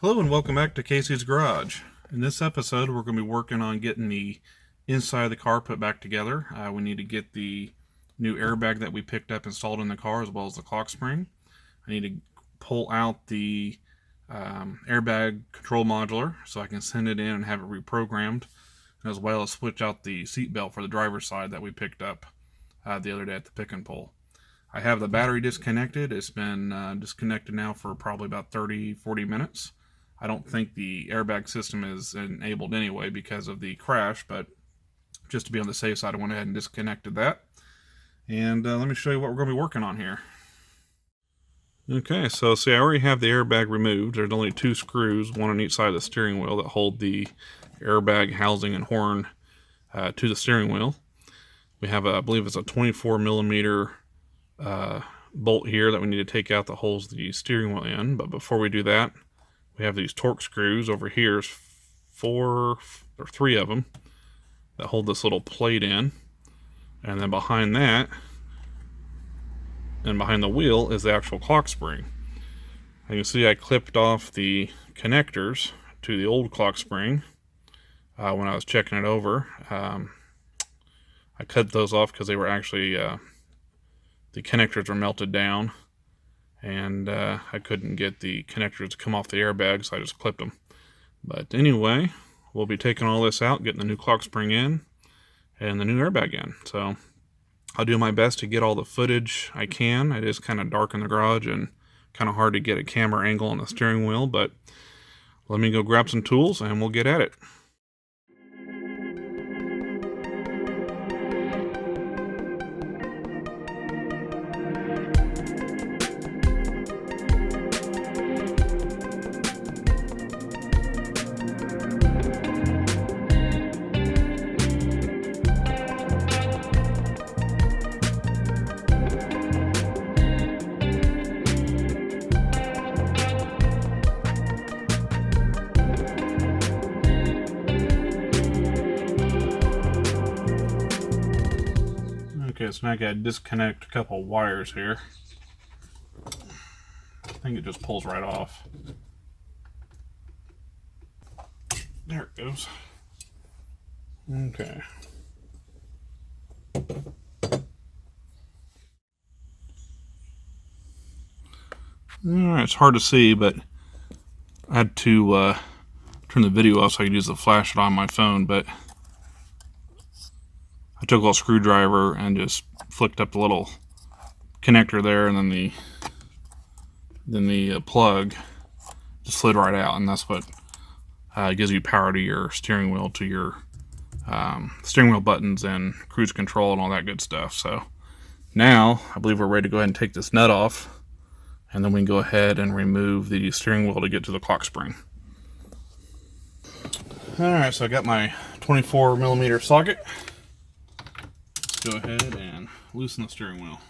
Hello and welcome back to Casey's Garage. In this episode we're going to be working on getting the inside of the car put back together. We need to get the new airbag that we picked up installed in the car, as well as the clock spring. I need to pull out the airbag control modular so I can send it in and have it reprogrammed, as well as switch out the seat belt for the driver's side that we picked up the other day at the pick and pull. I have the battery disconnected. It's been disconnected now for probably about 30-40 minutes. I don't think the airbag system is enabled anyway because of the crash, but just to be on the safe side, I went ahead and disconnected that. And let me show you what we're going to be working on here. Okay, so see, I already have the airbag removed. There's only two screws, one on each side of the steering wheel, that hold the airbag housing and horn to the steering wheel. We have, I believe it's a 24 millimeter bolt here that we need to take out that holds the steering wheel in. But before we do that, we have these torque screws over here, three of them, that hold this little plate in. And then behind that, and behind the wheel, is the actual clock spring. And you can see I clipped off the connectors to the old clock spring when I was checking it over. I cut those off because they were actually, the connectors were melted down, and I couldn't get the connectors to come off the airbag, so I just clipped them. But anyway, we'll be taking all this out, getting the new clock spring in, and the new airbag in. So I'll do my best to get all the footage I can. It is kind of dark in the garage and kind of hard to get a camera angle on the steering wheel, but let me go grab some tools and we'll get at it. Okay, so now I gotta disconnect a couple of wires here. I think it just pulls right off. There it goes. Okay. Alright, it's hard to see, but I had to turn the video off so I could use the flashlight on my phone, but I took a little screwdriver and just flicked up the little connector there, and then the plug just slid right out, and that's what gives you power to your steering wheel, to your steering wheel buttons and cruise control and all that good stuff. So now I believe we're ready to go ahead and take this nut off, and then we can go ahead and remove the steering wheel to get to the clock spring. Alright, so I got my 24 millimeter socket. Go ahead and loosen the steering wheel.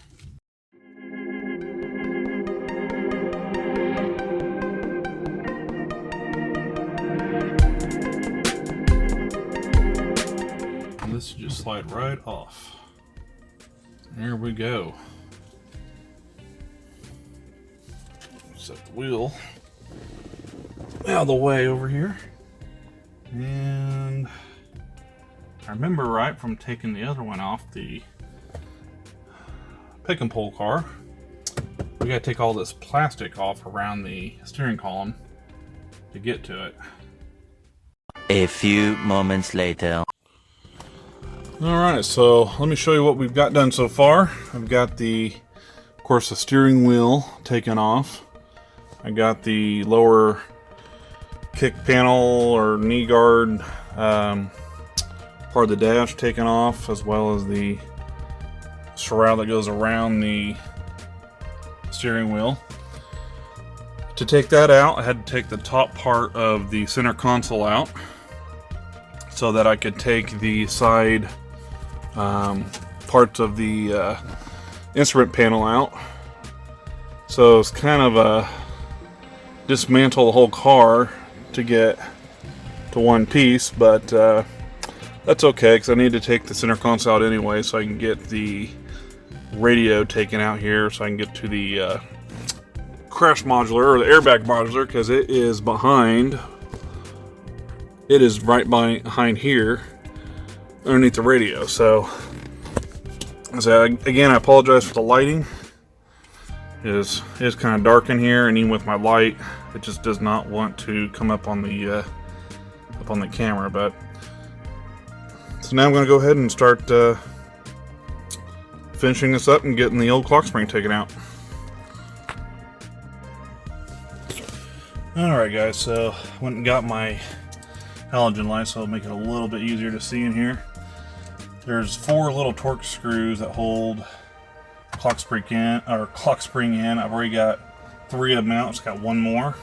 And this should just slide right off. There we go. Set the wheel out of the way over here. And I remember right from taking the other one off, the pick and pull car, we gotta take all this plastic off around the steering column to get to it. A few moments later. Alright, so let me show you what we've got done so far. I've got of course, the steering wheel taken off. I got the lower kick panel or knee guard part of the dash taken off, as well as the shroud that goes around the steering wheel. To take that out, I had to take the top part of the center console out so that I could take the side parts of the instrument panel out. So it's kind of a dismantle the whole car to get to one piece, but that's okay, because I need to take the center console out anyway so I can get the radio taken out here, so I can get to the crash modular, or the airbag modular, because it is behind. It is right behind here, underneath the radio. So again, I apologize for the lighting. It is kind of dark in here, and even with my light, it just does not want to come up on the camera. But so now I'm going to go ahead and start finishing this up and getting the old clock spring taken out. Alright guys, so went and got my halogen light, so it'll make it a little bit easier to see in here. There's 4 little torque screws that hold clock spring in. I've already got 3 of them out. It's got 1 more,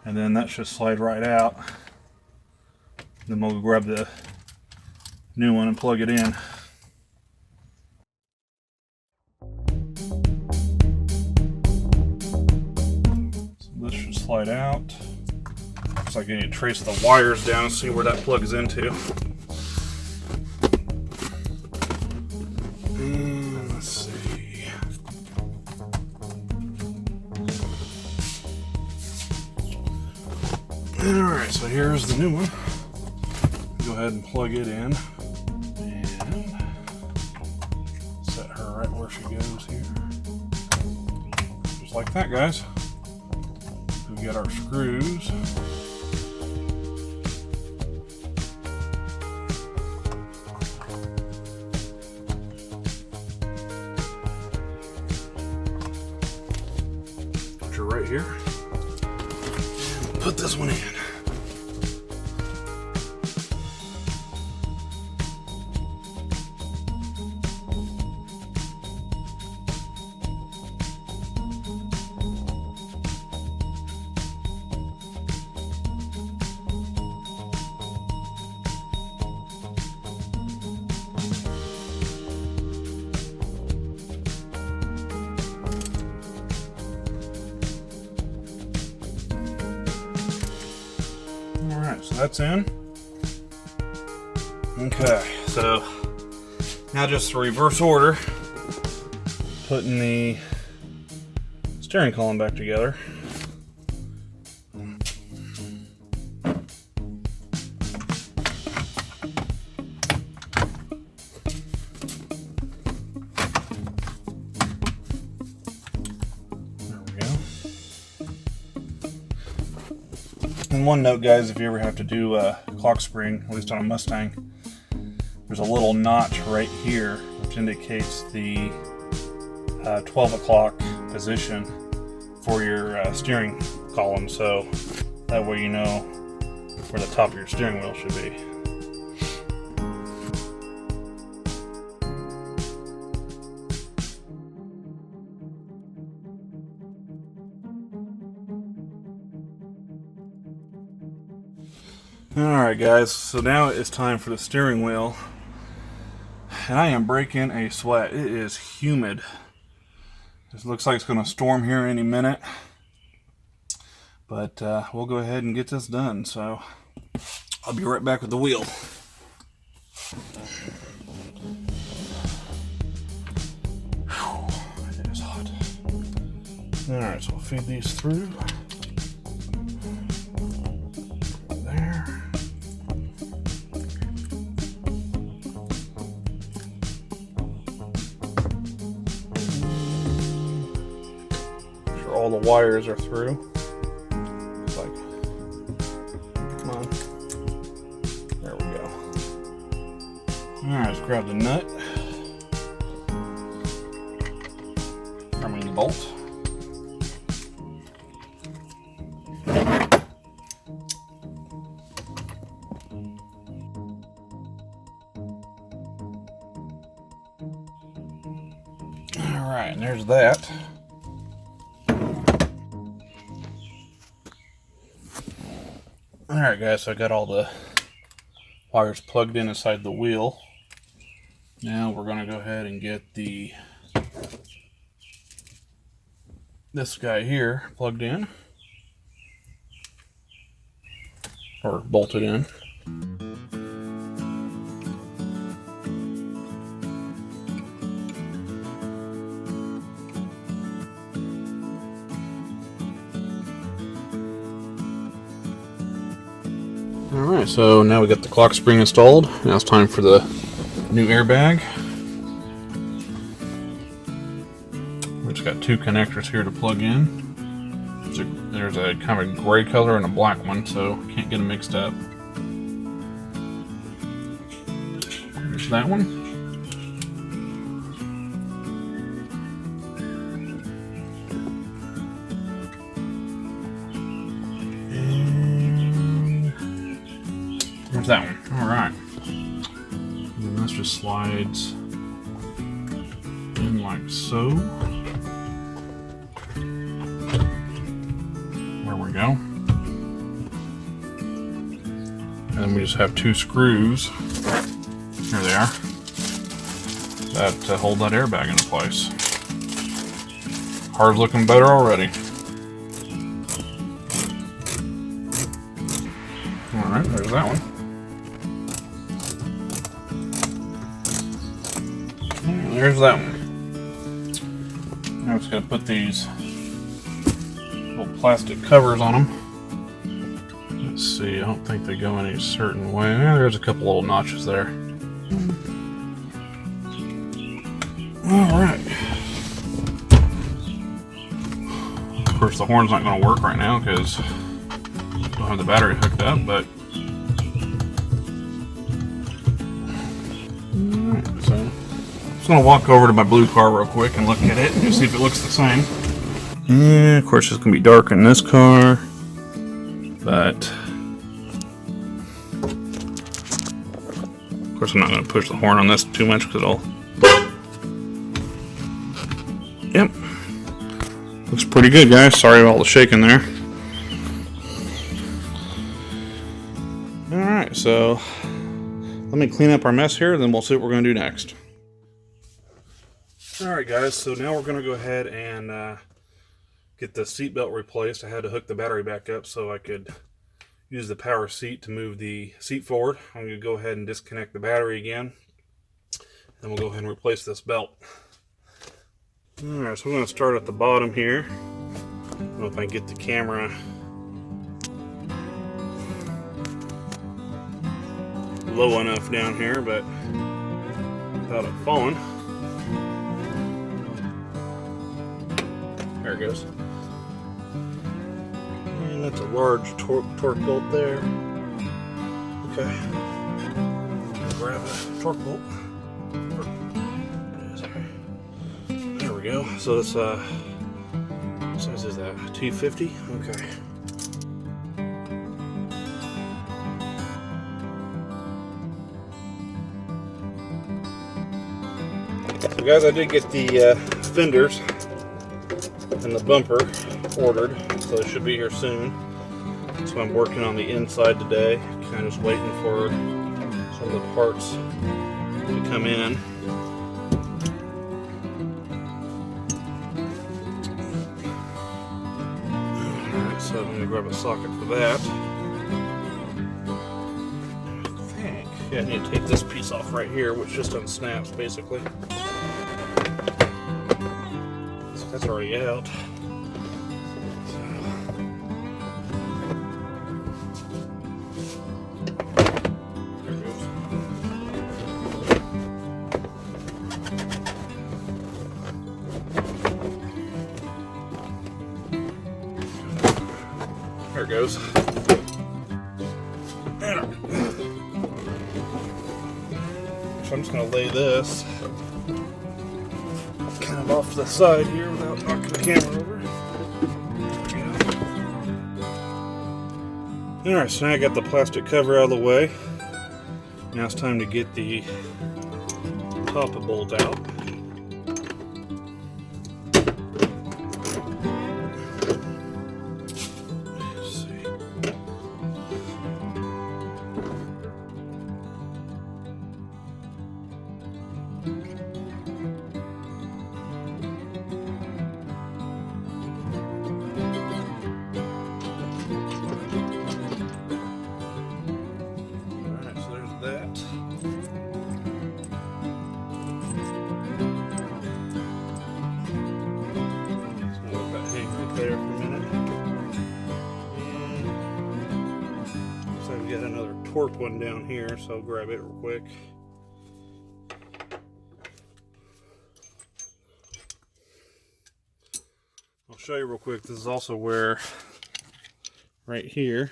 and then that should slide right out. Then we'll grab the new one and plug it in. So this should slide out. Looks like I need to trace the wires down and see where that plugs into. And let's see. Alright, so here's the new one. Go ahead and plug it in. And set her right where she goes here. Just like that, guys. We got our screws. Right here. Put this one in. Alright, so that's in. Okay, so now just the reverse order, putting the steering column back together. And one note, guys, if you ever have to do a clock spring, at least on a Mustang, there's a little notch right here which indicates the 12 o'clock position for your steering column, so that way you know where the top of your steering wheel should be. Alright guys, so now it's time for the steering wheel, and I am breaking a sweat. It is humid. It looks like it's going to storm here any minute, but we'll go ahead and get this done. So I'll be right back with the wheel. Whew, it is hot. Alright, so we'll feed these through. All the wires are through. Looks like, come on. There we go. Alright, let's grab the nut. I mean the bolt. Alright, and there's that. Alright guys, so I got all the wires plugged in inside the wheel. Now we're going to go ahead and get this guy here plugged in, or bolted in. Alright, so now we got the clock spring installed. Now it's time for the new airbag. We just got two connectors here to plug in. There's a kind of a gray color and a black one, so can't get them mixed up. There's that one. And there's that one. Alright. And this just slides in like so. There we go. And we just have two screws. Here they are. That hold that airbag into place. Car's looking better already. Alright, there's that one. And there's that one. Now I'm just going to put these little plastic covers on them. Let's see, I don't think they go any certain way. There's a couple little notches there. Alright. Of course, the horn's not going to work right now because I don't have the battery hooked up, but alright, so I'm just going to walk over to my blue car real quick and look at it and see if it looks the same. Yeah, of course, it's going to be dark in this car, but of course, I'm not going to push the horn on this too much because it'll. Yep. Looks pretty good, guys. Sorry about all the shaking there. Alright, so let me clean up our mess here, then we'll see what we're going to do next. Alright, guys, so now we're going to go ahead and get the seat belt replaced. I had to hook the battery back up so I could use the power seat to move the seat forward. I'm going to go ahead and disconnect the battery again. Then we'll go ahead and replace this belt. Alright, so we're going to start at the bottom here. I don't know if I can get the camera low enough down here, but without it falling. There it goes. And that's a large torque bolt there. Okay. Grab a torque bolt. There we go. So this what size is that? 250? Okay. So guys, I did get the fenders and the bumper ordered, so it should be here soon. So I'm working on the inside today, kind of just waiting for some of the parts to come in. Alright, so I'm going to grab a socket for that. Yeah, I need to take this piece off right here, which just unsnaps basically. So that's already out. There it goes. There it goes. So I'm just going to lay this kind of off to the side here without knocking the camera over. Alright, so now I got the plastic cover out of the way. Now it's time to get the top bolt out. torque one down here, so I'll grab it real quick. I'll show you real quick. This is also where, right here,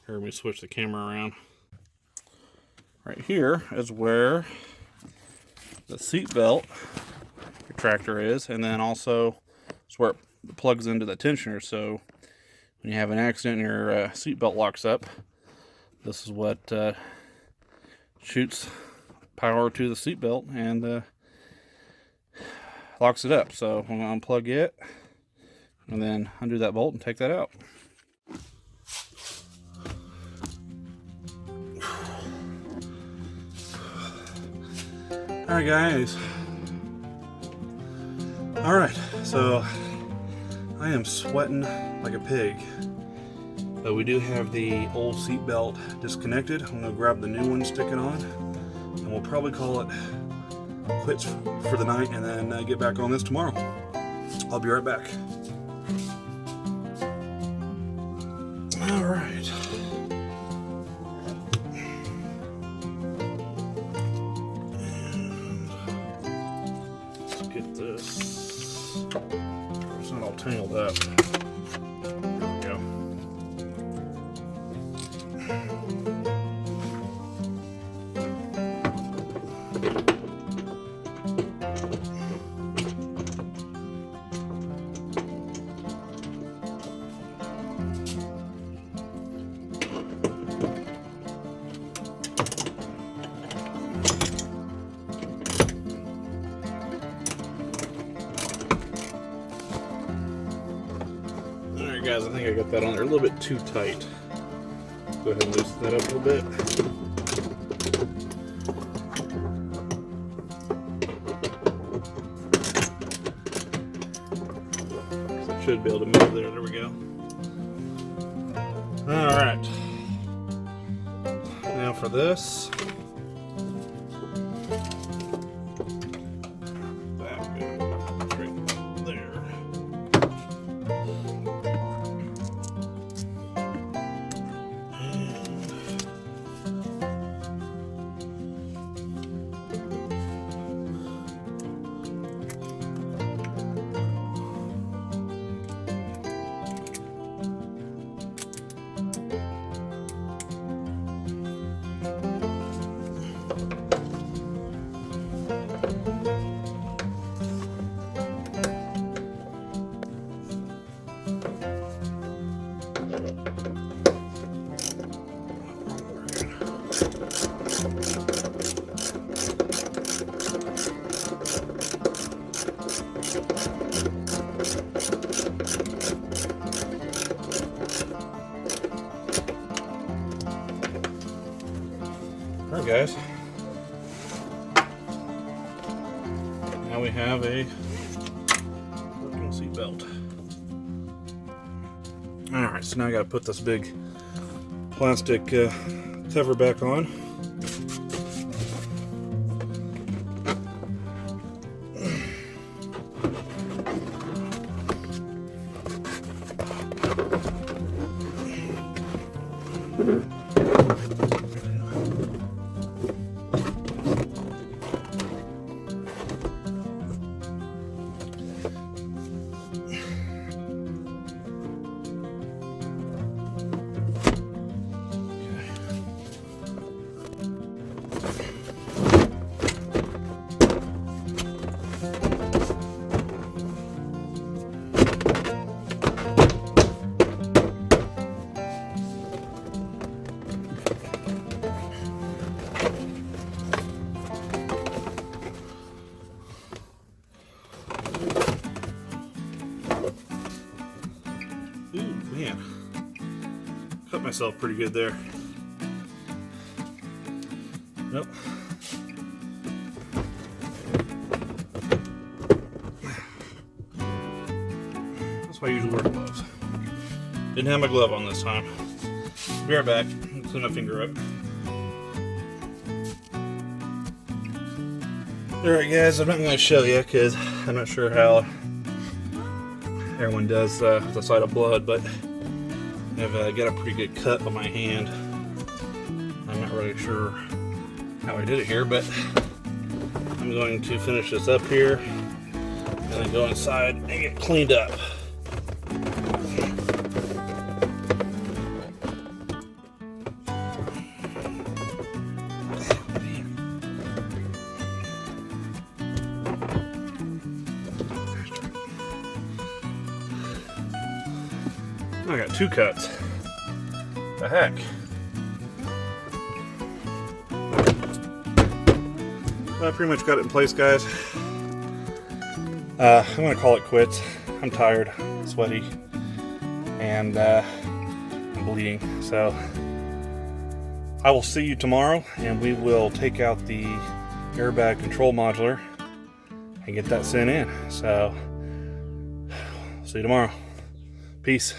here, let me switch the camera around. Right here is where the seat belt retractor is, and then also it's where it plugs into the tensioner. So when you have an accident and your seat belt locks up, this is what shoots power to the seat belt and locks it up. So I'm going to unplug it and then undo that bolt and take that out. Alright guys, alright, so I am sweating like a pig, but we do have the old seat belt disconnected. I'm going to grab the new one, stick it on, and we'll probably call it quits for the night and then get back on this tomorrow. I'll be right back. Alright. It's not all tangled up. There we go. Guys, I think I got that on there a little bit too tight. Go ahead and loosen that up a little bit. So I should be able to move there. There we go. Alright. Now for this. That goes right there. Alright guys, now we have a working seat belt. Alright, so now I got to put this big plastic cover back on. Man, cut myself pretty good there. Nope. That's why I usually wear gloves. Didn't have my glove on this time. Be right back. Clean my finger up. Alright guys, I'm not going to show you because I'm not sure how everyone does the sight of blood, but I've got a pretty good cut on my hand. I'm not really sure how I did it here, but I'm going to finish this up here and then go inside and get cleaned up. I got 2 cuts. The heck? Well, I pretty much got it in place, guys. I'm gonna call it quits. I'm tired, sweaty, and I'm bleeding. So I will see you tomorrow, and we will take out the airbag control modular and get that sent in. So see you tomorrow. Peace.